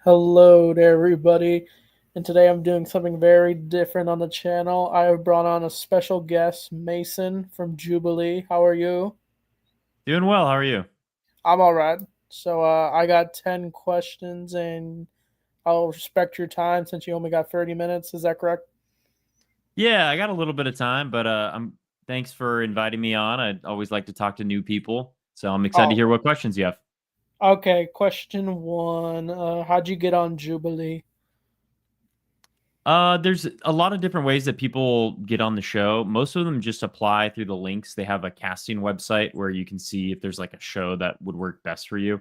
Hello to everybody, and today I'm doing something very different on the channel. I have brought on a special guest, Mason from Jubilee. How are you? Doing well. How are you? I'm alright. I got 10 questions, and I'll respect your time since you only got 30 minutes. Is that correct? Yeah, I got a little bit of time, but I'm thanks for inviting me on. I always like to talk to new people, so I'm excited to Oh, hear what questions you have. okay. Question one. How'd you get on Jubilee? There's a lot of different ways that people get on the show. Most of them just apply through the links. They have a casting website where you can see if there's like a show that would work best for you.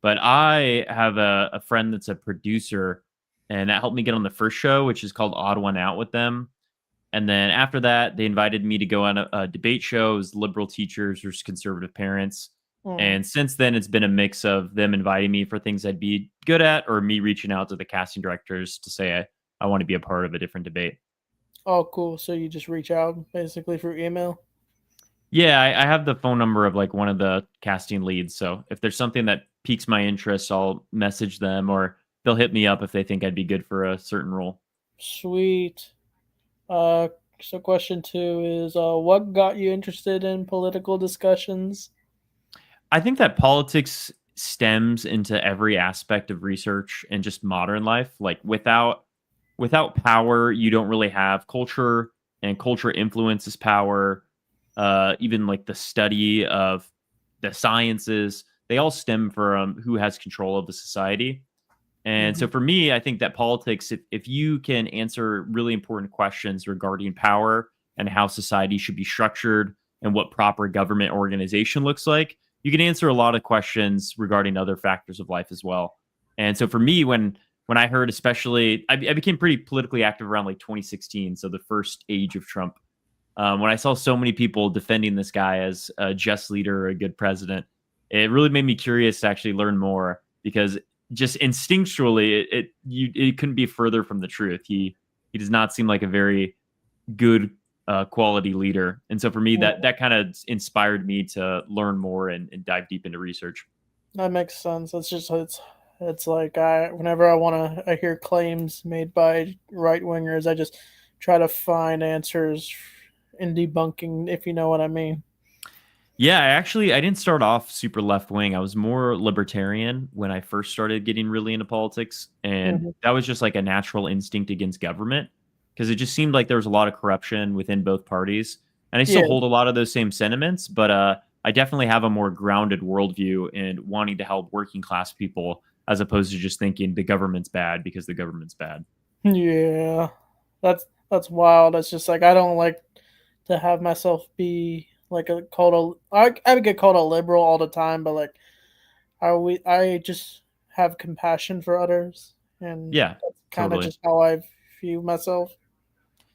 But I have a friend that's a producer, and that helped me get on the first show, which is called Odd One Out with them. And then after that, they invited me to go on a debate show. It was liberal teachers versus conservative parents. Hmm. And since then, it's been a mix of them inviting me for things I'd be good at, or me reaching out to the casting directors to say I want to be a part of a different debate. Oh, cool. So you just reach out basically through email? Yeah, I have the phone number of like one of the casting leads. So if there's something that piques my interest, I'll message them or they'll hit me up if they think I'd be good for a certain role. Sweet. Uh, so question two is, what got you interested in political discussions? I think that politics stems into every aspect of research and just modern life. Like without power, you don't really have culture, and culture influences power. Even like the study of the sciences, they all stem from who has control of the society. And Mhm. so for me, I think that politics, if you can answer really important questions regarding power and how society should be structured and what proper government organization looks like, you can answer a lot of questions regarding other factors of life as well. And so for me, when I heard, especially, I became pretty politically active around like 2016, so the first age of Trump. When I saw so many people defending this guy as a just leader or a good president, it really made me curious to actually learn more because just instinctually, it couldn't be further from the truth. He does not seem like a very good quality leader, and so for me, that kind of inspired me to learn more and dive deep into research. That makes sense. It's like whenever I hear claims made by right wingers, I just try to find answers in debunking, if you know what I mean. Yeah, I didn't start off super left wing. I was more libertarian when I first started getting really into politics, and Hmm. that was just like a natural instinct against government because it just seemed like there was a lot of corruption within both parties. And I still Yeah, hold a lot of those same sentiments, but I definitely have a more grounded worldview and wanting to help working class people as opposed to just thinking the government's bad because the government's bad. yeah, that's wild. It's just like I don't like to have myself be like a called a. I would get called a liberal all the time, but like I just have compassion for others, and Yeah, that's kind of totally. just how I view myself.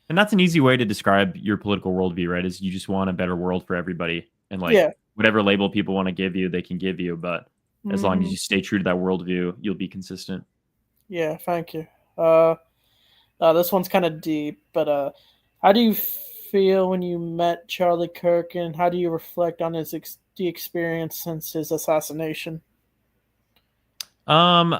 And that's an easy way to describe your political worldview, right? Is you just want a better world for everybody. And like Yeah. whatever label people want to give you, they can give you. But as long as Hmm. you stay true to that worldview, you'll be consistent. Yeah, thank you. Uh, this one's kind of deep, but how do you feel when you met Charlie Kirk, and how do you reflect on the experience since his assassination? Um,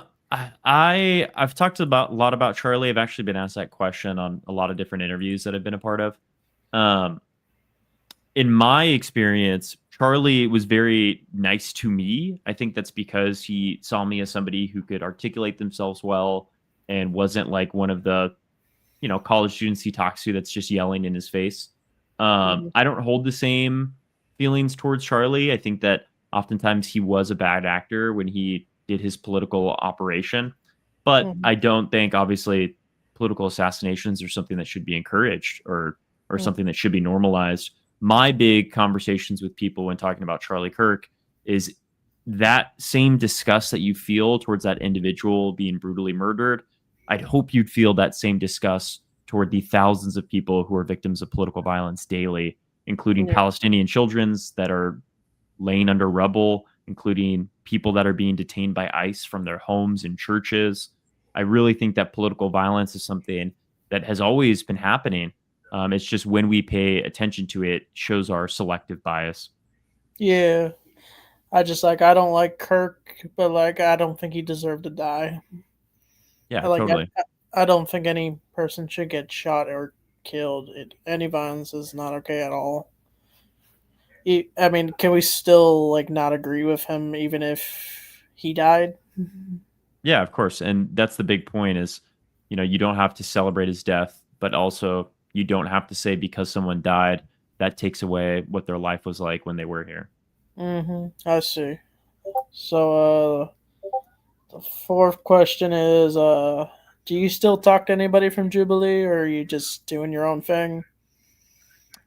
I've talked about a lot about Charlie. I've actually been asked that question on a lot of different interviews that I've been a part of. Um, in my experience, Charlie was very nice to me. I think that's because he saw me as somebody who could articulate themselves well and wasn't like one of the college students he talks to that's just yelling in his face. Mhm. I don't hold the same feelings towards Charlie. I think that oftentimes he was a bad actor when he did his political operation, but Mhm. I don't think obviously political assassinations are something that should be encouraged or Mhm. something that should be normalized. My big conversations with people when talking about Charlie Kirk is that same disgust that you feel towards that individual being brutally murdered. I'd hope you'd feel that same disgust toward the thousands of people who are victims of political violence daily, including Yeah. Palestinian children's that are laying under rubble, including people that are being detained by ICE from their homes and churches. I really think that political violence is something that has always been happening. It's just when we pay attention to it, shows our selective bias. Yeah. I don't like Kirk, but like I don't think he deserved to die. Yeah, Like totally. I don't think any person should get shot or killed. Any violence is not okay at all. I mean, can we still like not agree with him even if he died? Yeah, of course. And that's the big point is, you don't have to celebrate his death, but also you don't have to say because someone died, that takes away what their life was like when they were here. I see. So, the fourth question is, do you still talk to anybody from Jubilee, or are you just doing your own thing?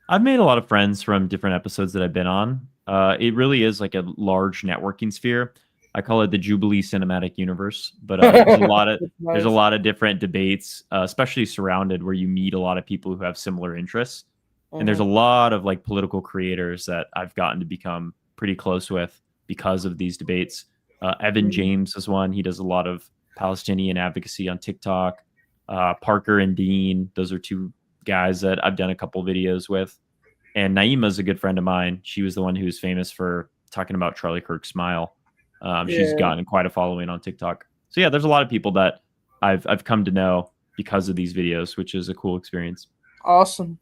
I've made a lot of friends from different episodes that I've been on. It really is like a large networking sphere. I call it the Jubilee cinematic universe, but That's there's a nice. lot of different debates, especially surrounded where you meet a lot of people who have similar interests. And there's hmm a lot of like political creators that I've gotten to become pretty close with because of these debates. Evan James is one. He does a lot of Palestinian advocacy on TikTok. Parker and Dean, those are two guys that I've done a couple videos with. And Naima's a good friend of mine. She was the one who was famous for talking about Charlie Kirk's smile. She's Yeah, gotten quite a following on TikTok. So yeah, there's a lot of people that I've come to know because of these videos, which is a cool experience. awesome.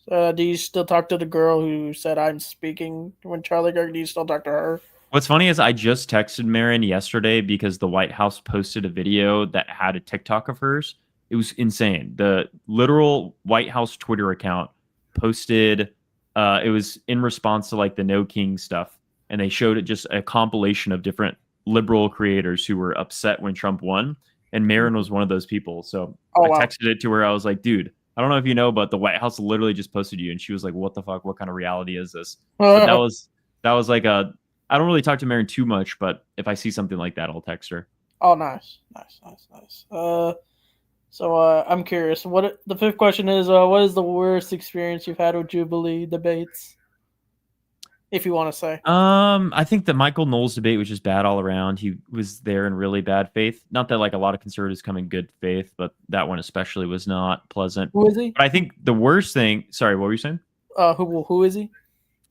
Do you still talk to the girl who said I'm speaking when Charlie Kirk? Do you still talk to her? What's funny is I just texted Marin yesterday because the White House posted a video that had a TikTok of hers. It was insane. The literal White House Twitter account posted it was in response to like the No King stuff, and they showed it just a compilation of different liberal creators who were upset when Trump won, and Marin was one of those people. So Oh I wow. texted it to her. I was like, dude, I don't know if you know, but the White House literally just posted you, and she was like, what the fuck? What kind of reality is this? But that was like a I don't really talk to Marin too much, but if I see something like that, I'll text her. Oh, nice, nice, nice, nice. I'm curious. The fifth question is? What is the worst experience you've had with Jubilee debates, if you want to say? I think the Michael Knowles debate was just bad all around. He was there in really bad faith. Not that like a lot of conservatives come in good faith, but that one especially was not pleasant. Who is he? But I think the worst thing. Sorry, what were you saying? Who is he? I think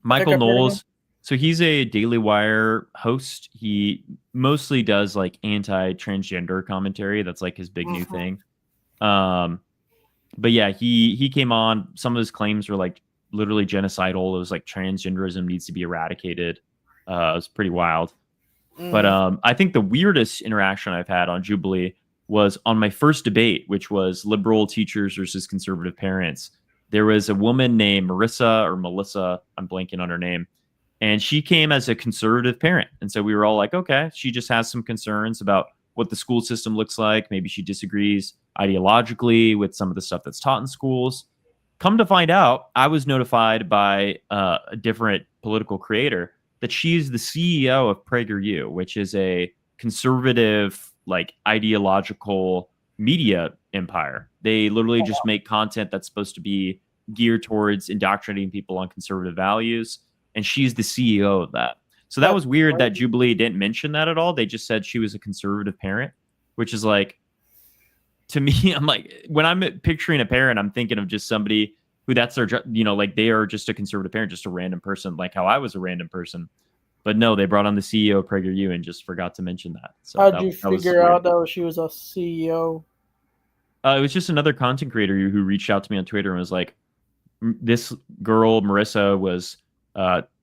Michael I've heard of him. Knowles. So he's a Daily Wire host. He mostly does like anti-transgender commentary. That's like his big new Mhm. thing. Um, but yeah, he came on. Some of his claims were like literally genocidal. It was like transgenderism needs to be eradicated. It was pretty wild. But Mm. I think the weirdest interaction I've had on Jubilee was on my first debate, which was liberal teachers versus conservative parents. There was a woman named Marissa or Melissa. I'm blanking on her name. And she came as a conservative parent. And so we were all like, okay, she just has some concerns about what the school system looks like. Maybe she disagrees ideologically with some of the stuff that's taught in schools. Come to find out, I was notified by a different political creator that she's the CEO of PragerU, which is a conservative, like ideological media empire. They literally just make content that's supposed to be geared towards indoctrinating people on conservative values. And she's the CEO of that. So that That's was weird that crazy. Jubilee didn't mention that at all. They just said she was a conservative parent, which is like, to me, I'm like, when I'm picturing a parent, I'm thinking of just somebody who that's their, like they are just a conservative parent, just a random person, like how I was a random person. But no, they brought on the CEO of PragerU and just forgot to mention that. So How'd that you that was figure weird. out that she was a CEO? It was just another content creator who reached out to me on Twitter and was like, this girl Marissa was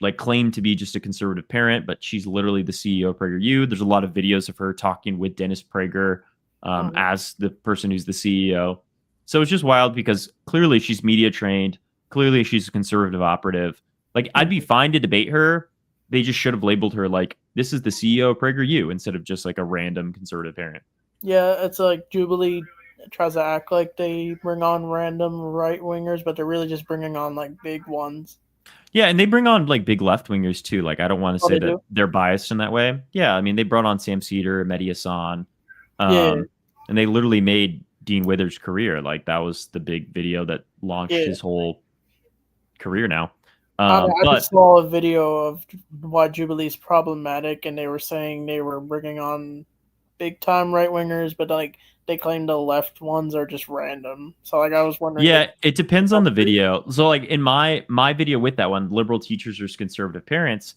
like claimed to be just a conservative parent, but she's literally the CEO of PragerU. There's a lot of videos of her talking with Dennis Prager Mhm. as the person who's the CEO. So it's just wild because clearly she's media trained. Clearly she's a conservative operative. Like I'd be Mhm. fine to debate her. They just should have labeled her like this is the CEO of PragerU instead of just like a random conservative parent. Yeah, it's like Jubilee tries to act like they bring on random right wingers, but they're really just bringing on like big ones. Yeah, and they bring on like big left wingers too. Like I don't want to Oh, say they that do. they're biased in that way. Yeah, I mean they brought on Sam Cedar, Mehdi Hassan, Yeah, um, and they literally made Dean Withers' career. Like that was the big video that launched yeah. his whole career now. I just But saw a video of why Jubilee's problematic, and they were saying they were bringing on big time right wingers, but like they claim the left ones are just random. So like I was wondering if yeah, it depends on the video. So like in my video with that one, liberal teachers versus conservative parents,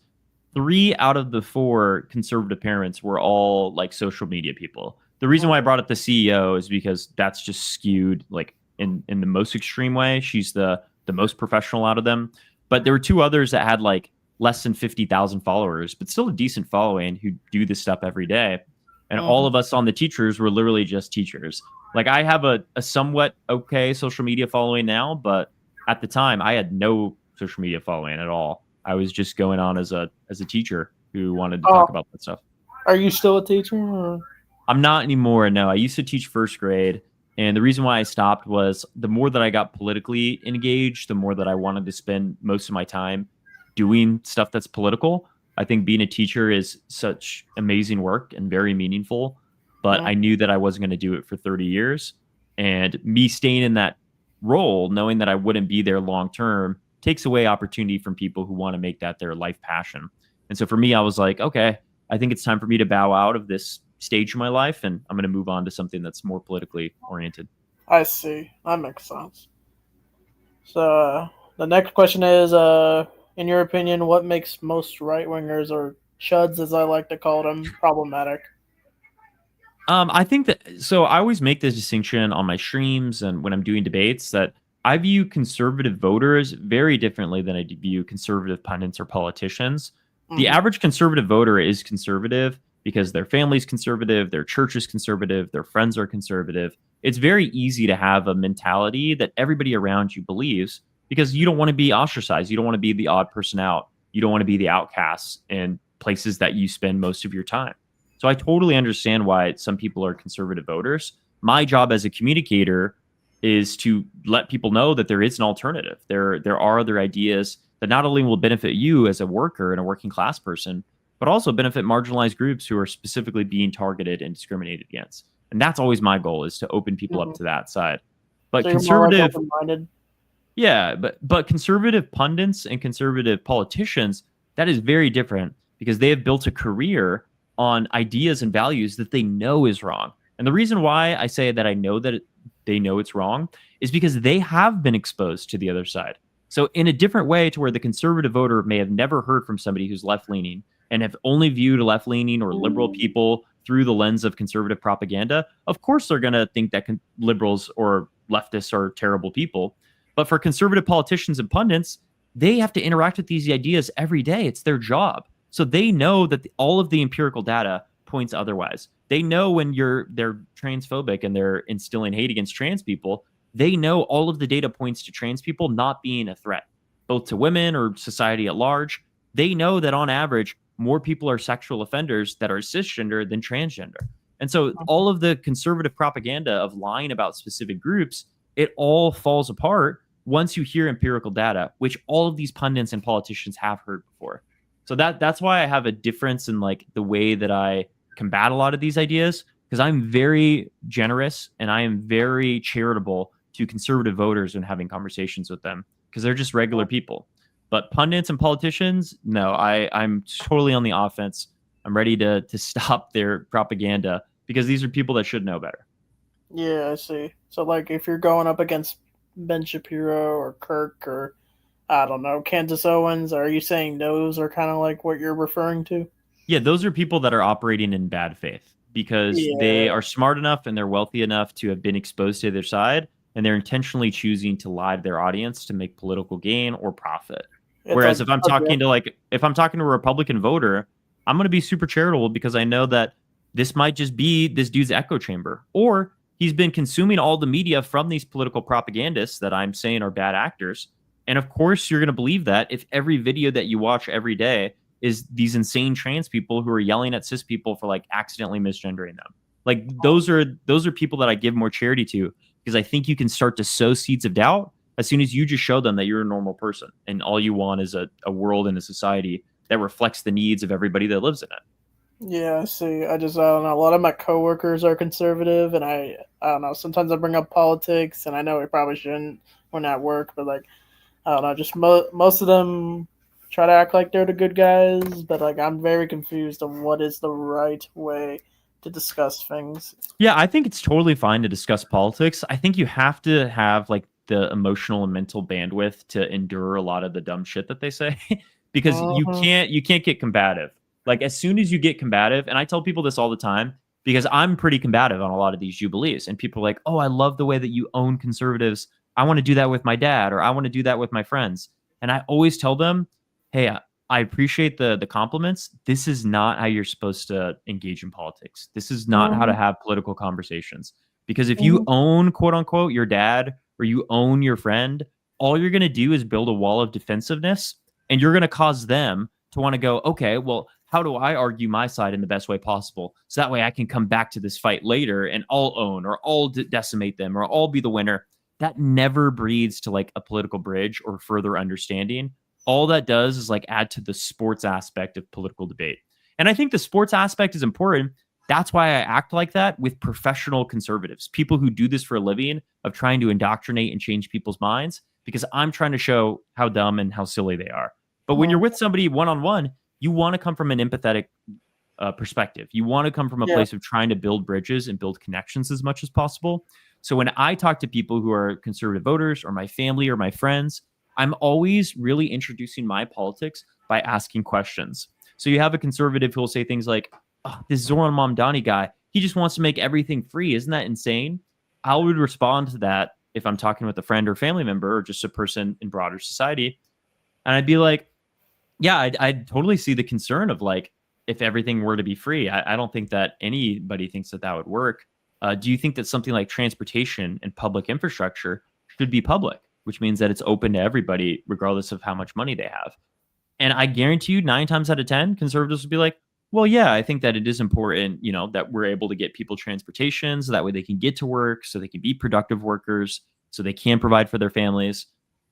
3 out of the 4 conservative parents were all like social media people. The reason why I brought up the CEO is because that's just skewed like in the most extreme way. She's the most professional out of them. But there were two others that had like less than 50,000 followers, but still a decent following who do this stuff every day. And all Mhm. of us on the teachers were literally just teachers. Like I have a somewhat okay social media following now, but at the time I had no social media following at all. I was just going on as a teacher who wanted to Oh, talk about that stuff. are you still a teacher? Or? I'm not anymore. No, I used to teach first grade. And the reason why I stopped was the more that I got politically engaged, the more that I wanted to spend most of my time doing stuff that's political. I think being a teacher is such amazing work and very meaningful, but Mm. I knew that I wasn't going to do it for 30 years. And me staying in that role, knowing that I wouldn't be there long term, takes away opportunity from people who want to make that their life passion. And so for me, I was like, okay, I think it's time for me to bow out of this stage of my life and I'm going to move on to something that's more politically oriented. I see. That makes sense. So the next question is, in your opinion, what makes most right wingers or chuds, as I like to call them, problematic? I think that so I always make this distinction on my streams and when I'm doing debates that I view conservative voters very differently than I view conservative pundits or politicians. The Hmm. average conservative voter is conservative because their family's conservative, their church is conservative, their friends are conservative. It's very easy to have a mentality that everybody around you believes because you don't want to be ostracized. You don't want to be the odd person out. You don't want to be the outcasts in places that you spend most of your time. So I totally understand why some people are conservative voters. My job as a communicator is to let people know that there is an alternative. There are other ideas that not only will benefit you as a worker and a working class person, but also benefit marginalized groups who are specifically being targeted and discriminated against. And that's always my goal is to open people up Hmm. to that side. But So you're more like conservative, open minded. yeah, but conservative pundits and conservative politicians, that is very different because they have built a career on ideas and values that they know is wrong. And the reason why I say that I know that they know it's wrong is because they have been exposed to the other side. So in a different way to where the conservative voter may have never heard from somebody who's left leaning and have only viewed left leaning or liberal people through the lens of conservative propaganda, of course they're going to think that liberals or leftists are terrible people. But for conservative politicians and pundits, they have to interact with these ideas every day. It's their job. So they know that all of the empirical data points otherwise. They know when they're transphobic and they're instilling hate against trans people, they know all of the data points to trans people not being a threat, both to women or society at large. They know that on average, more people are sexual offenders that are cisgender than transgender. And so all of the conservative propaganda of lying about specific groups, it all falls apart once you hear empirical data, which all of these pundits and politicians have heard before. So that's why I have a difference in like the way that I combat a lot of these ideas because I'm very generous and I am very charitable to conservative voters when having conversations with them because they're just regular people. But pundits and politicians, no, I'm totally on the offense. I'm ready to stop their propaganda because these are people that should know better. Yeah, I see. So like, if you're going up against Ben Shapiro or Kirk or I don't know Kansas Owens, are you saying those are kind of like what you're referring to? Yeah, those are people that are operating in bad faith because they Yeah, are smart enough and they're wealthy enough to have been exposed to their side and they're intentionally choosing to lie to their audience to make political gain or profit. it's like Whereas if I'm talking to a Republican voter, I'm going to be super charitable because I know that this might just be this dude's echo chamber or he's been consuming all the media from these political propagandists that I'm saying are bad actors. And of course, you're going to believe that if every video that you watch every day is these insane trans people who are yelling at cis people for like accidentally misgendering them. Like those are people that I give more charity to because I think you can start to sow seeds of doubt as soon as you just show them that you're a normal person and all you want is a world and a society that reflects the needs of everybody that lives in it. yeah. I see. I don't know. A lot of my coworkers are conservative, and I don't know. Sometimes I bring up politics, and I know we probably shouldn't when at work, but like I don't know. Just most of them try to act like they're the good guys, but like I'm very confused on what is the right way to discuss things. Yeah, I think it's totally fine to discuss politics. I think you have to have like the emotional and mental bandwidth to endure a lot of the dumb shit that they say because Hmm. you can't get combative. Like as soon as you get combative, and I tell people this all the time, because I'm pretty combative on a lot of these Jubilees. And people are like, oh, I love the way that you own conservatives. I want to do that with my dad, or I want to do that with my friends. And I always tell them, hey, I appreciate the compliments. This is not how you're supposed to engage in politics. This is not how to Mhm. have political conversations. Because if you Mhm. own, quote unquote, your dad or you own your friend, all you're going to do is build a wall of defensiveness, and you're going to cause them to want to go, okay, well, how do I argue my side in the best way possible? So that way I can come back to this fight later and I'll own or I'll decimate them or I'll be the winner. That never breeds to like a political bridge or further understanding. All that does is like add to the sports aspect of political debate. And I think the sports aspect is important. That's why I act like that with professional conservatives, people who do this for a living of trying to indoctrinate and change people's minds, because I'm trying to show how dumb and how silly they are. But when you're Mhm. with somebody one on one, you want to come from an empathetic perspective. You want to come from a Yeah. place of trying to build bridges and build connections as much as possible. So when I talk to people who are conservative voters or my family or my friends, I'm always really introducing my politics by asking questions. So you have a conservative who will say things like, oh, this Zoran Mamdani guy, he just wants to make everything free. Isn't that insane? I would respond to that if I'm talking with a friend or family member or just a person in broader society. And I'd be like, yeah, I'd totally see the concern of like, if everything were to be free, I don't think that anybody thinks that that would work. Do you think that something like transportation and public infrastructure should be public, which means that it's open to everybody, regardless of how much money they have? And I guarantee you, 9 times out of 10, conservatives would be like, well, yeah, I think that it is important, that we're able to get people transportation so that way they can get to work, so they can be productive workers, so they can provide for their families.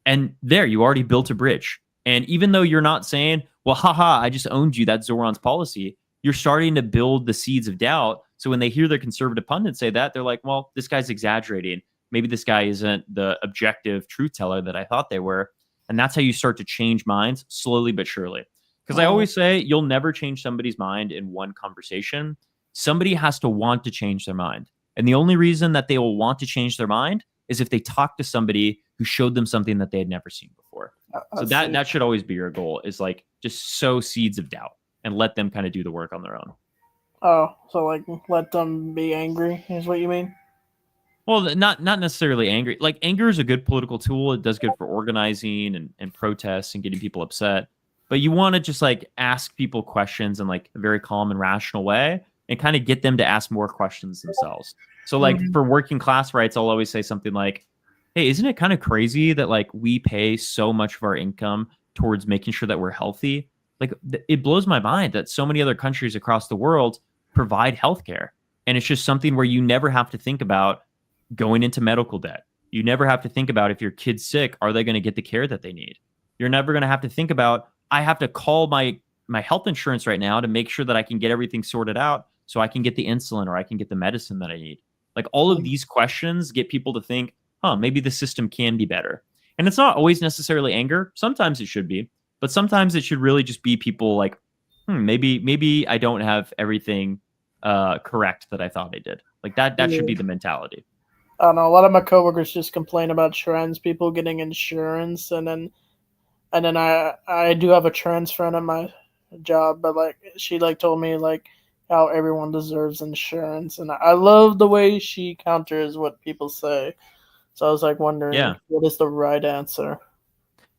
And there, you already built a bridge. And even though you're not saying, well, haha, I just owned you, that's Zoran's policy, you're starting to build the seeds of doubt. So when they hear their conservative pundits say that, they're like, well, this guy's exaggerating. Maybe this guy isn't the objective truth teller that I thought they were. And that's how you start to change minds slowly but surely. Because I Mhm. always say you'll never change somebody's mind in one conversation. Somebody has to want to change their mind. And the only reason that they will want to change their mind is if they talk to somebody who showed them something that they had never seen before. I So that see. that should always be your goal, is like just sow seeds of doubt and let them kind of do the work on their own. Oh, so like let them be angry is what you mean? Well, not necessarily angry. Like anger is a good political tool. It does good for organizing and protests and getting people upset. But you want to just like ask people questions in like a very calm and rational way and kind of get them to ask more questions themselves. So like Mhm. for working class rights, I'll always say something like, hey, isn't it kind of crazy that like we pay so much of our income towards making sure that we're healthy? Like it blows my mind that so many other countries across the world provide healthcare. And it's just something where you never have to think about going into medical debt. You never have to think about, if your kid's sick, are they going to get the care that they need? You're never going to have to think about, I have to call my health insurance right now to make sure that I can get everything sorted out so I can get the insulin or I can get the medicine that I need. Like all of Mhm. these questions get people to think, huh, maybe the system can be better. And it's not always necessarily anger. Sometimes it should be, but sometimes it should really just be people like, maybe I don't have everything correct that I thought I did. Like that should be Yeah. the mentality. I don't know. A lot of my coworkers just complain about trans people getting insurance, and then I do have a trans friend at my job, but like she like told me like how everyone deserves insurance, and I love the way she counters what people say. So I was like wondering Yeah. what is the right answer.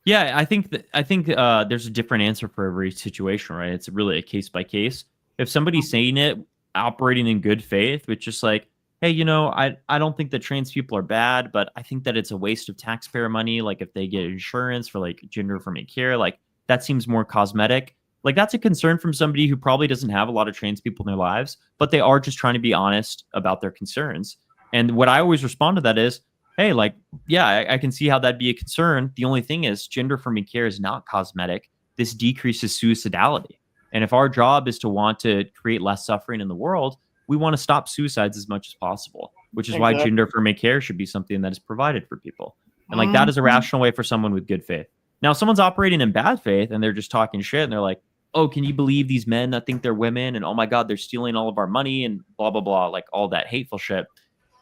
Yeah, I think there's a different answer for every situation, right? It's really a case by case. If somebody's saying it operating in good faith, which just like, hey, I don't think that trans people are bad, but I think that it's a waste of taxpayer money. Like if they get insurance for like gender affirming care, like that seems more cosmetic. Like that's a concern from somebody who probably doesn't have a lot of trans people in their lives, but they are just trying to be honest about their concerns. And what I always respond to that is, hey, like, yeah, I can see how that'd be a concern. The only thing is, gender affirming care is not cosmetic. This decreases suicidality. And if our job is to want to create less suffering in the world, we want to stop suicides as much as possible, which is why gender Exactly. affirming care should be something that is provided for people. And like that is a Mhm. rational way for someone with good faith. Now, if someone's operating in bad faith and they're just talking shit and they're like, oh, can you believe these men that think they're women? And oh my God, they're stealing all of our money and blah, blah, blah, like all that hateful shit.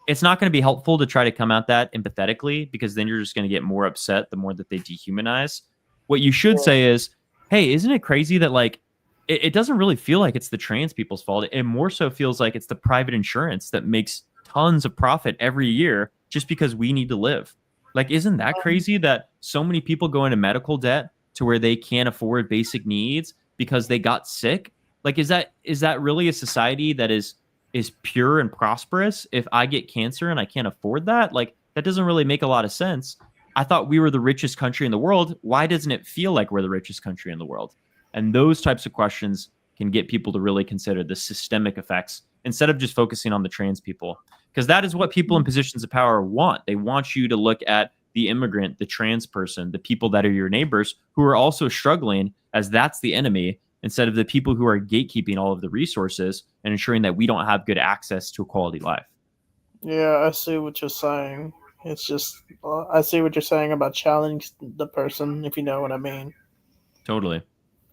It's not going to be helpful to try to come at that empathetically, because then you're just going to get more upset the more that they dehumanize. What you should Yeah. say is, hey, isn't it crazy that like it doesn't really feel like it's the trans people's fault. It more so feels like it's the private insurance that makes tons of profit every year just because we need to live. Like, isn't that crazy that so many people go into medical debt to where they can't afford basic needs because they got sick? Like, is that really a society that is pure and prosperous? If I get cancer and I can't afford that, like that doesn't really make a lot of sense. I thought we were the richest country in the world. Why doesn't it feel like we're the richest country in the world? And those types of questions can get people to really consider the systemic effects instead of just focusing on the trans people. Because that is what people in positions of power want. They want you to look at the immigrant, the trans person, the people that are your neighbors who are also struggling, as that's the enemy, instead of the people who are gatekeeping all of the resources and ensuring that we don't have good access to a quality life. Yeah, I see what you're saying. It's just I see what you're saying about challenge the person, if you know what I mean. Totally.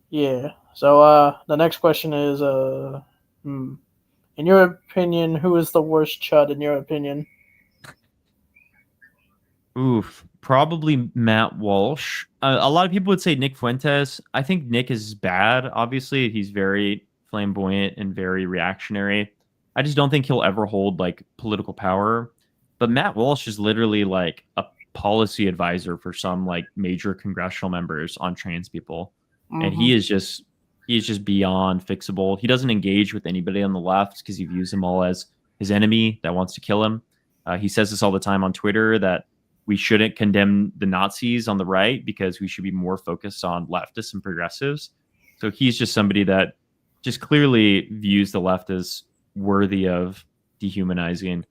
Yeah. So the next question is in your opinion, who is the worst chud in your opinion? Oof, probably Matt Walsh. A lot of people would say Nick Fuentes. I think Nick is bad. Obviously, he's very flamboyant and very reactionary. I just don't think he'll ever hold like political power. But Matt Walsh is literally like a policy advisor for some like major congressional members on trans people, and Mm-hmm. he's just beyond fixable. He doesn't engage with anybody on the left because he views them all as his enemy that wants to kill him. He says this all the time on Twitter that we shouldn't condemn the Nazis on the right because we should be more focused on leftists and progressives. So he's just somebody that just clearly views the left as worthy of dehumanizing.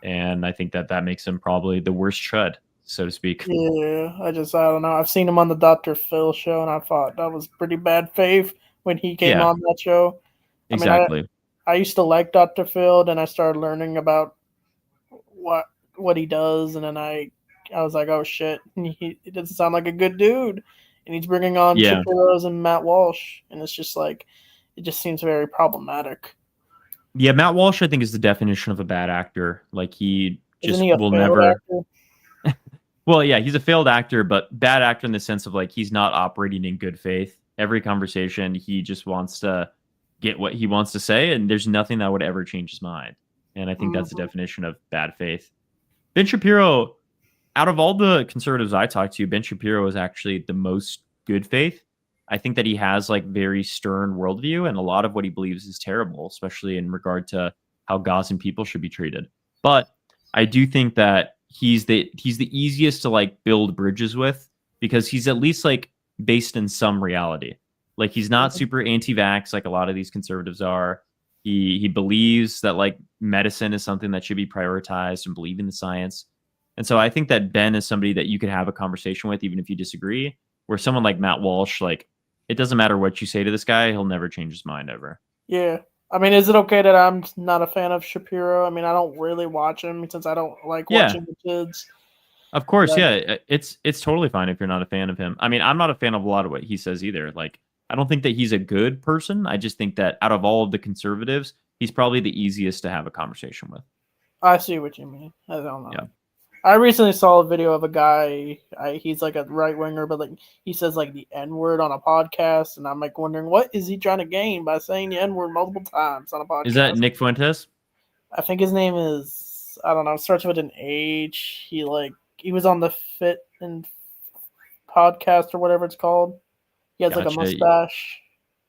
And I think that that makes him probably the worst chud, so to speak. Yeah, I don't know. I've seen him on the Dr. Phil show, and I thought that was pretty bad faith when he came Yeah, on that show. I mean, exactly. I used to like Dr. Phil, then I started learning about what what he does, and then I was like, oh shit, he doesn't sound like a good dude, and he's bringing on Yeah. Shapiro's and Matt Walsh, and it's just like it just seems very problematic. Yeah, Matt Walsh, I think, is the definition of a bad actor. Like, he Isn't just he a will failed never. actor? Well, yeah, he's a failed actor, but bad actor in the sense of like he's not operating in good faith. Every conversation, he just wants to get what he wants to say, and there's nothing that would ever change his mind. And I think that's the Mm-hmm. definition of bad faith. Ben Shapiro, out of all the conservatives I talked to, Ben Shapiro is actually the most good faith. I think that he has like very stern worldview, and a lot of what he believes is terrible, especially in regard to how Gazan people should be treated. But I do think that he's the easiest to like build bridges with because he's at least like based in some reality. Like he's not super anti-vax like a lot of these conservatives are. He believes that like medicine is something that should be prioritized and believe in the science. And so I think that Ben is somebody that you could have a conversation with even if you disagree. Where someone like Matt Walsh, like it doesn't matter what you say to this guy, he'll never change his mind ever. Yeah. I mean, is it okay that I'm not a fan of Shapiro? I mean, I don't really watch him since I don't like Yeah, watching the kids. of course. But Yeah, it's totally fine if you're not a fan of him. I mean, I'm not a fan of a lot of what he says either. Like, I don't think that he's a good person. I just think that out of all of the conservatives, he's probably the easiest to have a conversation with. I see what you mean. I don't know. Yeah. I recently saw a video of a guy. He's like a right winger, but like he says like the N word on a podcast, and I'm like wondering what is he trying to gain by saying the N word multiple times on a Is that podcast. Nick Fuentes? I think his name is I don't know. Starts with an H. He was on the Fit and podcast or whatever it's called. He has like a Gotcha. mustache.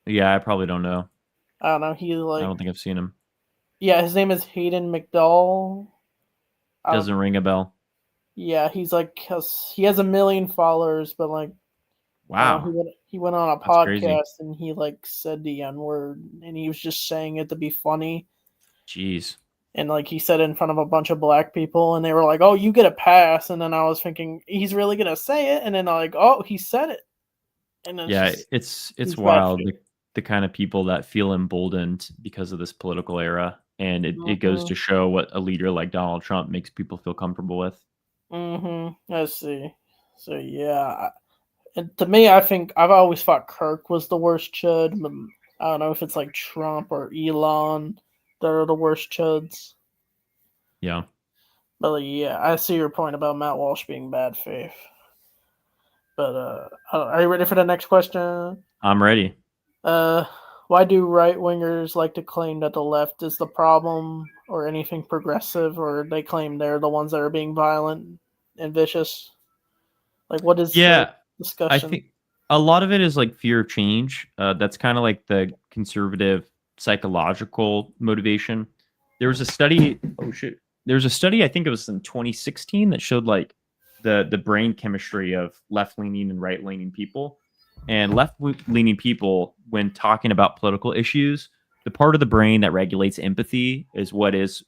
Yeah, I probably don't know. I don't know. I don't think I've seen him. Yeah, his name is Hayden McDowell. I don't, Doesn't ring a bell. yeah, he has a million followers, but like I don't know, Wow, he went on a that's crazy. podcast and he like said the N word and he was just saying it to be funny. Jeez. And like he said it in front of a bunch of black people and they were like, "Oh, you get a pass." And then I was thinking he's really gonna say it, and then like, "Oh, he said it." And it's Yeah, just it's he's bad wild shit. the kind of people that feel emboldened because of this political era, and it goes Mhm. to show what a leader like Donald Trump makes people feel comfortable with. I see. So yeah, and to me, I think I've always thought Kirk was the worst chud. But I don't know if it's like Trump or Elon that are the worst chuds. Yeah, But yeah, I see your point about Matt Walsh being bad faith. But are you ready for the next question? I'm ready. Uh, Why do right wingers like to claim that the left is the problem or anything progressive, or they claim they're the ones that are being violent and vicious? Like, what is the Yeah, I discussion? think a lot of it is like fear of change. That's kind of like the conservative psychological motivation. There was a study. Oh shit! There was a study. I think it was in 2016 that showed like the brain chemistry of left leaning and right leaning people. And left leaning people, when talking about political issues, the part of the brain that regulates empathy is what is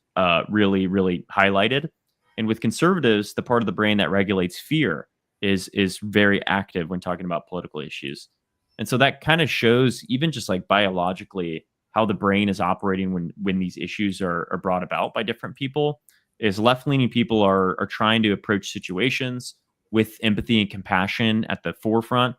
really highlighted. And with conservatives, the part of the brain that regulates fear is very active when talking about political issues. And so that kind of shows, even just like biologically, how the brain is operating when these issues are brought about by different people. Is left leaning people are trying to approach situations with empathy and compassion at the forefront.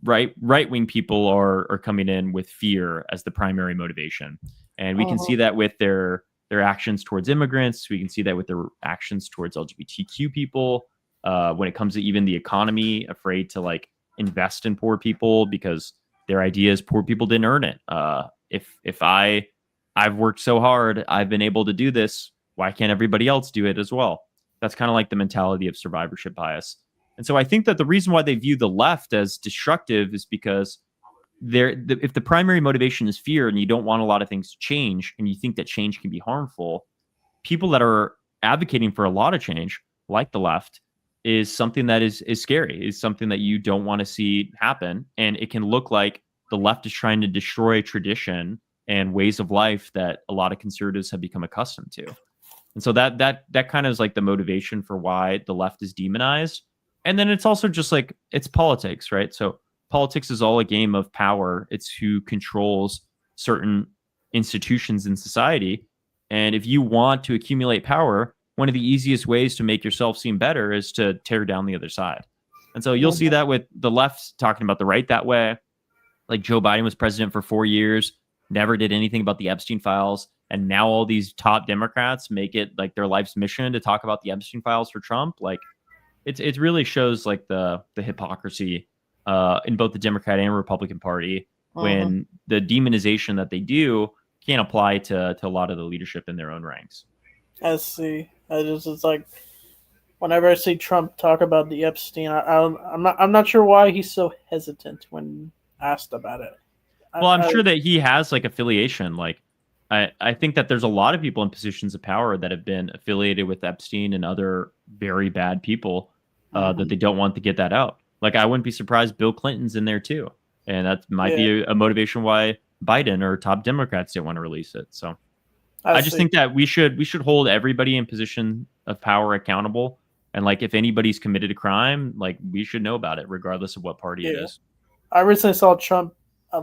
Right wing people are coming in with fear as the primary motivation, and we can Uh-huh. see that with their actions towards immigrants. We can see that with their actions towards LGBTQ people. When it comes to even the economy, afraid to like invest in poor people because their idea is poor people didn't earn it. If I've worked so hard, I've been able to do this. Why can't everybody else do it as well? That's kind of like the mentality of survivorship bias. And so I think that the reason why they view the left as destructive is because if the primary motivation is fear and you don't want a lot of things to change and you think that change can be harmful, people that are advocating for a lot of change, like the left, is something that is scary, is something that you don't want to see happen. And it can look like the left is trying to destroy tradition and ways of life that a lot of conservatives have become accustomed to. And so that kind of is like the motivation for why the left is demonized. And then it's also just like it's politics, right? So politics is all a game of power. It's who controls certain institutions in society. And if you want to accumulate power, one of the easiest ways to make yourself seem better is to tear down the other side. And so you'll see Uh-huh. that with the left talking about the right that way. Like Joe Biden was president for 4 years, never did anything about the Epstein files. And now all these top Democrats make it like their life's mission to talk about the Epstein files for Trump. Like it really shows like the hypocrisy in both the Democrat and Republican Party Uh-huh. when the demonization that they do can't apply to a lot of the leadership in their own ranks. I see. I just it's like whenever I see Trump talk about the Epstein, I'm not sure why he's so hesitant when asked about it. Well, I'm I sure that he has like affiliation. Like I think that there's a lot of people in positions of power that have been affiliated with Epstein and other very bad people that mhm. they don't want to get that out. Like I wouldn't be surprised Bill Clinton's in there too. And that might Yeah, be a motivation why Biden or top Democrats didn't want to release it. So I I just see. think that we should hold everybody in position of power accountable. And like if anybody's committed a crime, like we should know about it, regardless of what party it Yeah, is. I recently saw Trump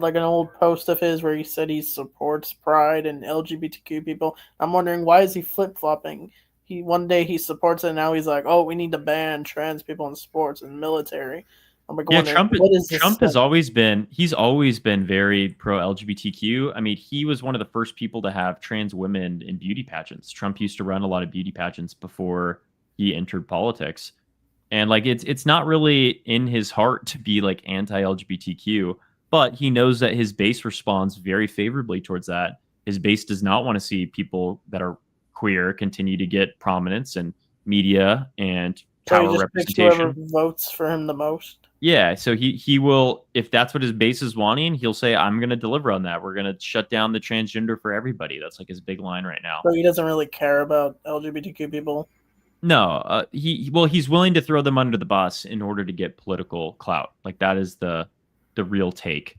like an old post of his where he said he supports Pride and LGBTQ people. I'm wondering why is he flip flopping? He one day he supports it, now he's like, oh, we need to ban trans people in sports and military. I'm like Yeah, wondering what is this Trump has like? always been very pro LGBTQ. I mean, he was one of the first people to have trans women in beauty pageants. Trump used to run a lot of beauty pageants before he entered politics. And like it's not really in his heart to be like anti LGBTQ, but he knows that his base responds very favorably towards that. His base does not want to see people that are queer continue to get prominence and media and So he power just picks whoever representation. votes for him the most. Yeah, so he will, if that's what his base is wanting, he'll say, "I'm going to deliver on that. We're going to shut down the transgender for everybody." That's like his big line right now. So he doesn't really care about LGBTQ people. No, he's willing to throw them under the bus in order to get political clout. Like that is the real take.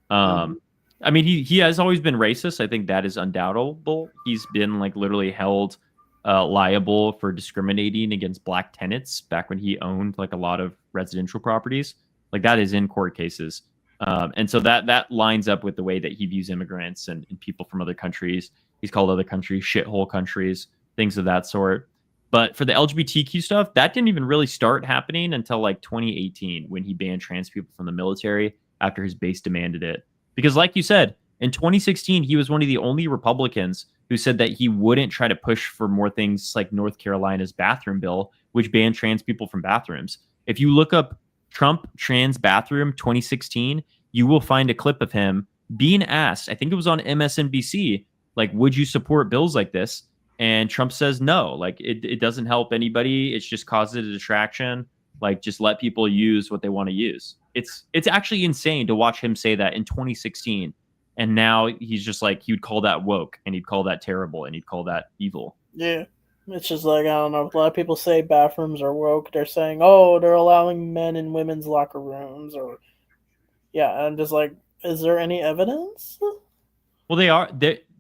Um, Mhm. I mean, he has always been racist. I think that is undoubtable. He's been like literally held liable for discriminating against black tenants back when he owned like a lot of residential properties. Like that is in court cases. And so that lines up with the way that he views immigrants and people from other countries. He's called other countries shithole countries, things of that sort. But for the LGBTQ stuff, that didn't even really start happening until like 2018 when he banned trans people from the military after his base demanded it. Because, like you said, in 2016, he was one of the only Republicans who said that he wouldn't try to push for more things like North Carolina's bathroom bill, which banned trans people from bathrooms. If you look up Trump trans bathroom 2016, you will find a clip of him being asked, I think it was on MSNBC, like, would you support bills like this? And Trump says no, like it doesn't help anybody. It's just causes a distraction. Like, just let people use what they want to use. It's actually insane to watch him say that in 2016, and now he's just like, he would call that woke, and he'd call that terrible, and he'd call that evil. Yeah. It's just like, I don't know. A lot of people say bathrooms are woke. They're saying, oh, they're allowing men in women's locker rooms, or yeah. I'm just like, is there any evidence? Well,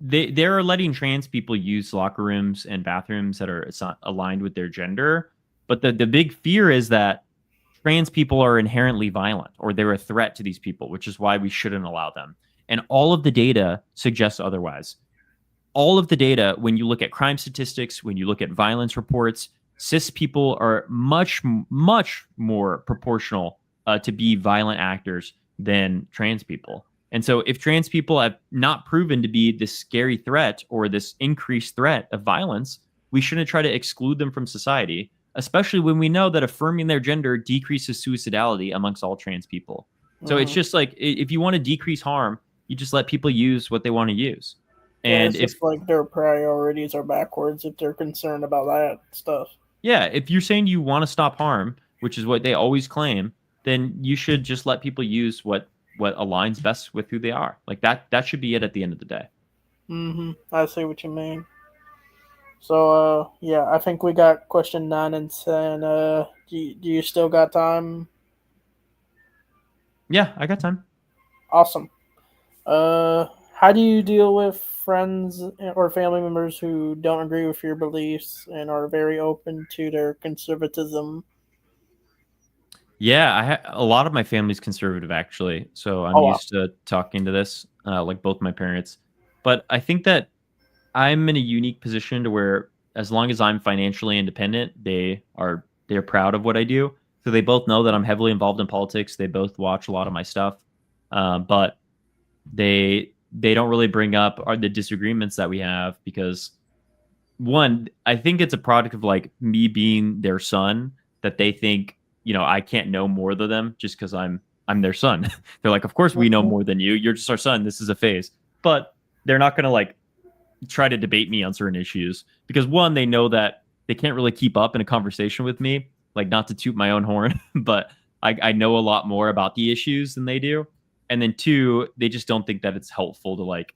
they're letting trans people use locker rooms and bathrooms that are aligned with their gender. But the big fear is that trans people are inherently violent, or they're a threat to these people, which is why we shouldn't allow them. And all of the data suggests otherwise. All of the data, when you look at crime statistics, when you look at violence reports, cis people are much, much more proportional to be violent actors than trans people. And so, if trans people have not proven to be this scary threat or this increased threat of violence, we shouldn't try to exclude them from society, especially when we know that affirming their gender decreases suicidality amongst all trans people. So it's Mm-hmm. just like, if you want to decrease harm, you just let people use what they want to use. Yeah, And it's if just like their priorities are backwards if they're concerned about that stuff. Yeah, if you're saying you want to stop harm, which is what they always claim, then you should just let people use what aligns best with who they are. Like that should be it at the end of the day. Mm-hmm. I see what you mean. So, yeah, I think we got question 9 and 10. Do you still got time? Yeah, I got time. Awesome. How do you deal with friends or family members who don't agree with your beliefs and are very open to their conservatism? Yeah, a lot of my family's conservative actually, so I'm Oh wow. used to talking to this, like both my parents. But I think that I'm in a unique position to where, as long as I'm financially independent, they're proud of what I do. So they both know that I'm heavily involved in politics. They both watch a lot of my stuff, but they don't really bring up are the disagreements that we have, because one, I think it's a product of like me being their son, that they think, I can't know more than them just because I'm their son. They're like, of course we know Mhm. more than you. You're just our son. This is a phase. But they're not gonna like try to debate me on certain issues, because one, they know that they can't really keep up in a conversation with me. Like, not to toot my own horn, but I know a lot more about the issues than they do. And then two, they just don't think that it's helpful to like,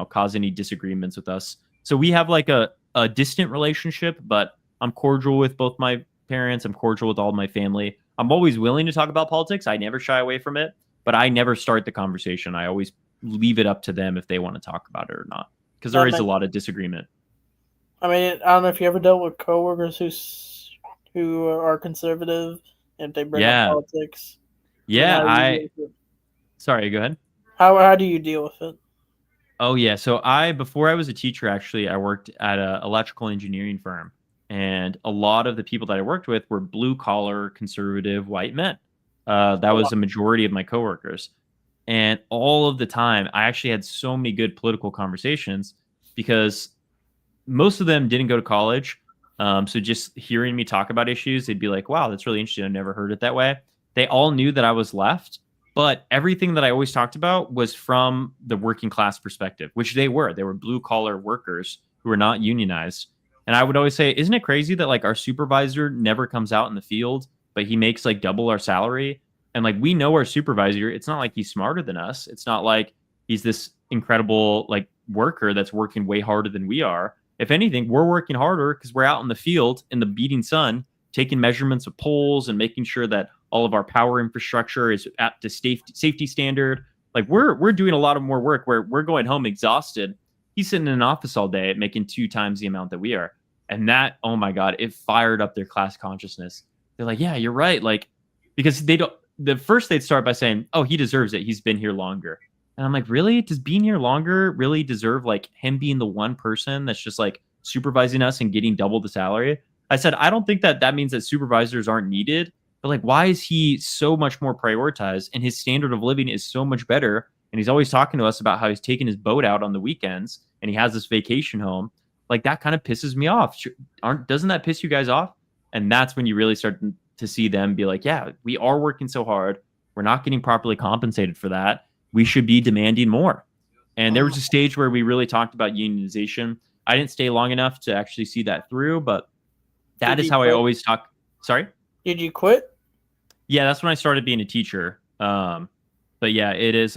cause any disagreements with us. So we have like a distant relationship, but I'm cordial with both my parents. I'm cordial with all my family. I'm always willing to talk about politics. I never shy away from it, but I never start the conversation. I always leave it up to them if they want to talk about it or not, because there That is a makes. lot of disagreement. I mean, I don't know if you ever dealt with coworkers who are conservative and they bring up Yeah. politics. And Yeah. how you deal with it. Sorry, go ahead. How do you deal with it? Oh yeah. So before I was a teacher, actually, I worked at a electrical engineering firm, and a lot of the people that I worked with were blue collar, conservative, white men. That Oh, wow. was a majority of my coworkers, and all of the time, I actually had so many good political conversations, because most of them didn't go to college. So just hearing me talk about issues, they'd be like, wow, that's really interesting. I've never heard it that way. They all knew that I was left, but everything that I always talked about was from the working class perspective, which they were. They were blue collar workers who were not unionized. And I would always say, isn't it crazy that like our supervisor never comes out in the field, but he makes like double our salary? And like, we know our supervisor, it's not like he's smarter than us. It's not like he's this incredible like worker that's working way harder than we are. If anything, we're working harder because we're out in the field in the beating sun, taking measurements of poles and making sure that all of our power infrastructure is at the safety standard. Like, we're doing a lot of more work where we're going home exhausted. He's sitting in an office all day making 2 times the amount that we are. And that, oh my God, it fired up their class consciousness. They're like, yeah, you're right. Like, because they don't, the first they'd start by saying, oh, he deserves it. He's been here longer. And I'm like, really? Does being here longer really deserve like him being the one person that's just like supervising us and getting double the salary? I said, I don't think that means that supervisors aren't needed, but like, why is he so much more prioritized and his standard of living is so much better? And he's always talking to us about how he's taking his boat out on the weekends and he has this vacation home. Like, that kind of pisses me off. Doesn't that piss you guys off? And that's when you really start to see them be like, yeah, we are working so hard. We're not getting properly compensated for that. we should be demanding more. And there was a stage where we really talked about unionization. I didn't stay long enough to actually see that through, but that Did is you how I quit? always talk. Sorry? Did you quit? Yeah, that's when I started being a teacher. But yeah, it is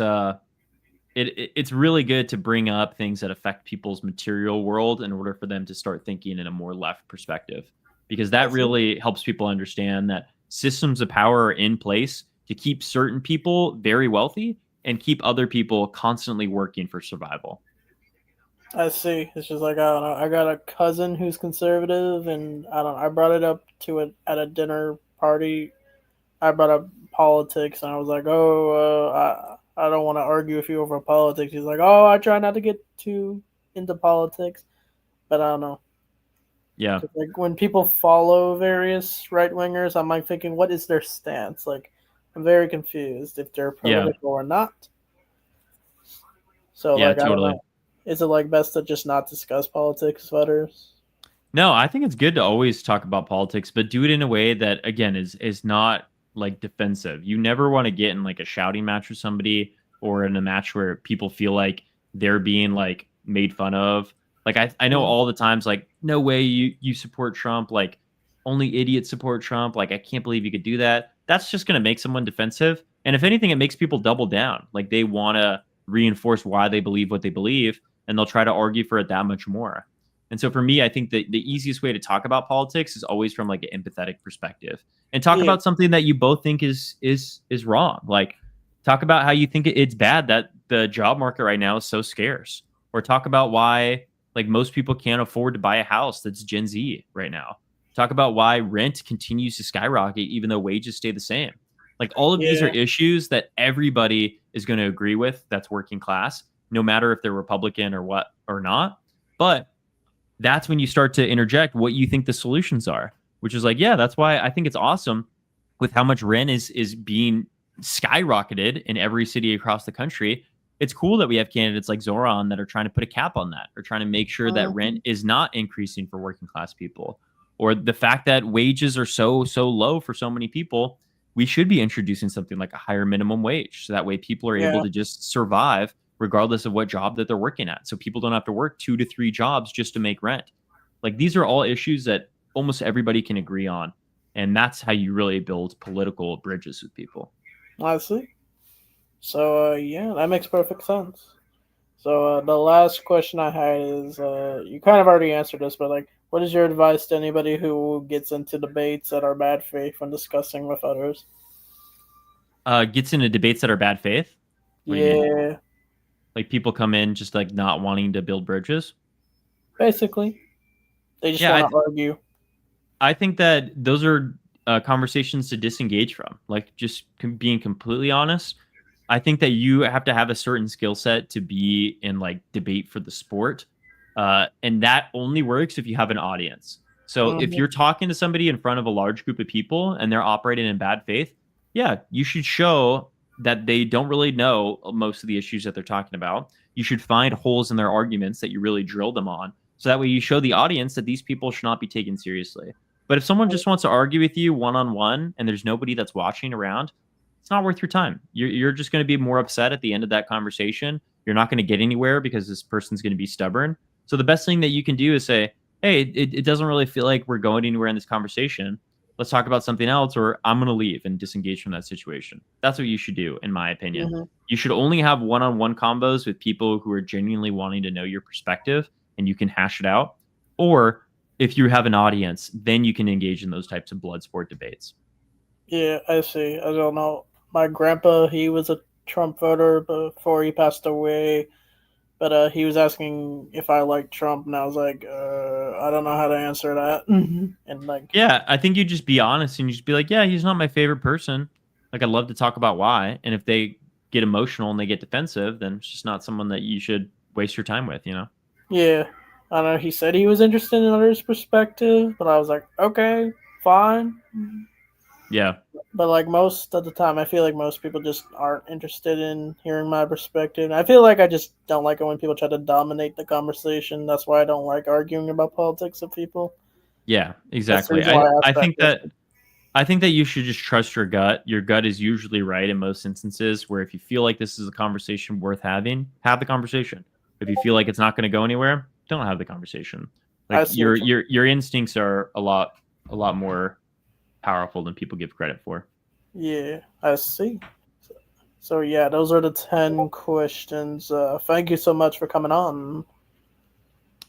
it's really good to bring up things that affect people's material world in order for them to start thinking in a more left perspective, because I that see. really helps people understand that systems of power are in place to keep certain people very wealthy and keep other people constantly working for survival. I see. It's just like I don't know. I got a cousin who's conservative, and I don't. I brought it up to it at a dinner party. I brought up politics, and I was like, "Oh, I don't want to argue with you over politics." He's like, "Oh, I try not to get too into politics," but I don't know. Yeah. 'Cause, like when people follow various right wingers, I'm like thinking, what is their stance? Like, I'm very confused if they're Yeah. political or not. So, Yeah, like, I don't totally. know. Is it like best to just not discuss politics with others? No, I think it's good to always talk about politics, but do it in a way that again is not like defensive. You never want to get in like a shouting match with somebody or in a match where people feel like they're being like made fun of. Like I know Mm, all the times like no way you support Trump, like only idiots support Trump. Like I can't believe you could do that. That's just going to make someone defensive. And if anything it makes people double down. Like they want to reinforce why they believe what they believe and they'll try to argue for it that much more. And so for me, I think that the easiest way to talk about politics is always from like an empathetic perspective and talk yeah, about something that you both think is wrong. Like talk about how you think it's bad that the job market right now is so scarce, or talk about why like most people can't afford to buy a house that's Gen Z right now. Talk about why rent continues to skyrocket even though wages stay the same. Like all of these are yeah, issues that everybody is going to agree with that's working class, no matter if they're Republican or what or not. But that's when you start to interject what you think the solutions are, which is like, yeah, that's why I think it's awesome with how much rent is being skyrocketed in every city across the country. It's cool that we have candidates like Zoran that are trying to put a cap on that or trying to make sure that rent mhm, is not increasing for working class people. Or the fact that wages are so low for so many people, we should be introducing something like a higher minimum wage. So that way people are able yeah, to just survive regardless of what job that they're working at. So people don't have to work 2 to 3 jobs just to make rent. Like these are all issues that almost everybody can agree on. And that's how you really build political bridges with people. I see. So, yeah, that makes perfect sense. So, the last question I had is, you kind of already answered this, but like, what is your advice to anybody who gets into debates that are bad faith when discussing with others? Gets into debates that are bad faith. What do you mean? Yeah, Like people come in just like not wanting to build bridges. basically, they just Yeah, want to argue. I think that those are conversations to disengage from. Like just being completely honest, I think that you have to have a certain skill set to be in like debate for the sport, and that only works if you have an audience. So if Hmm. you're talking to somebody in front of a large group of people and they're operating in bad faith, yeah, you should show that they don't really know most of the issues that they're talking about. You should find holes in their arguments that you really drill them on. So that way you show the audience that these people should not be taken seriously. But if someone just wants to argue with you one on one and there's nobody that's watching around, it's not worth your time. You're just going to be more upset at the end of that conversation. You're not going to get anywhere because this person's going to be stubborn. So the best thing that you can do is say, hey, it doesn't really feel like we're going anywhere in this conversation. Let's talk about something else, or I'm going to leave and disengage from that situation. That's what you should do, in my opinion. Hmm. You should only have one on one combos with people who are genuinely wanting to know your perspective and you can hash it out. Or if you have an audience, then you can engage in those types of blood sport debates. Yeah, I see. I don't know. My grandpa, he was a Trump voter before he passed away, but he was asking if I liked Trump, and I was like, I don't know how to answer that. And like, Yeah, I think you just be honest and you just be like, yeah, he's not my favorite person. Like, I'd love to talk about why. And if they get emotional and they get defensive, then it's just not someone that you should waste your time with, you know? yeah, I don't know. He said he was interested in others' perspective, but I was like, okay, fine. Yeah. But like most of the time, I feel like most people just aren't interested in hearing my perspective. I feel like I just don't like it when people try to dominate the conversation. That's why I don't like arguing about politics with people. Yeah, That's the exactly. reason why I I asked that think that question. I think that you should just trust your gut. Your gut is usually right in most instances. Where if you feel like this is a conversation worth having, have the conversation. If you feel like it's not going to go anywhere, don't have the conversation. I Like see what your instincts are a lot more powerful than people give credit for. yeah, I see. So yeah, those are the 10 questions. Thank you so much for coming on.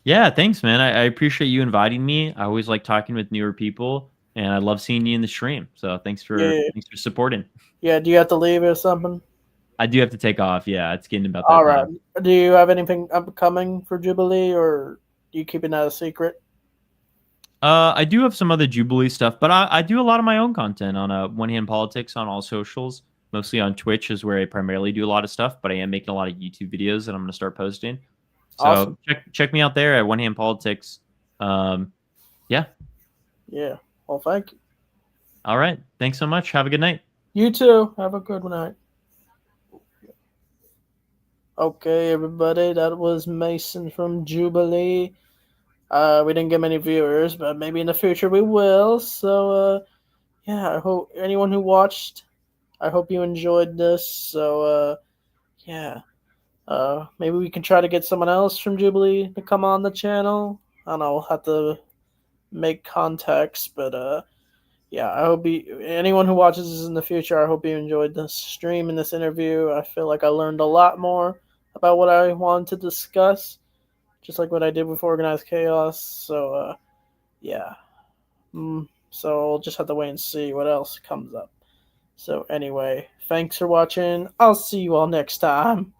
Yeah, thanks, man. I appreciate you inviting me. I always like talking with newer people, and I love seeing you in the stream. So Yeah, thanks for supporting. yeah. Do you have to leave or something? I do have to take off. Yeah, it's getting about All that right. time. Do you have anything upcoming for Jubilee, or you keeping that a secret? I do have some other Jubilee stuff, but I do a lot of my own content on One Hand Politics on all socials. Mostly on Twitch is where I primarily do a lot of stuff, but I am making a lot of YouTube videos that I'm going to start posting. Awesome. So check me out there at One Hand Politics. Um, yeah. Yeah. Well, thank you. All right. Thanks so much. Have a good night. You too. Have a good night. Okay, everybody. That was Mason from Jubilee. We didn't get many viewers, but maybe in the future we will. So, yeah. I hope anyone who watched, I hope you enjoyed this. So, yeah. Maybe we can try to get someone else from Jubilee to come on the channel. I don't know. We'll have to make contacts, but yeah. I hope anyone who watches this in the future, I hope you enjoyed this stream and this interview. I feel like I learned a lot more about what I wanted to discuss, just like what I did with organized chaos. So, yeah. So we'll just have to wait and see what else comes up. So anyway, thanks for watching. I'll see you all next time.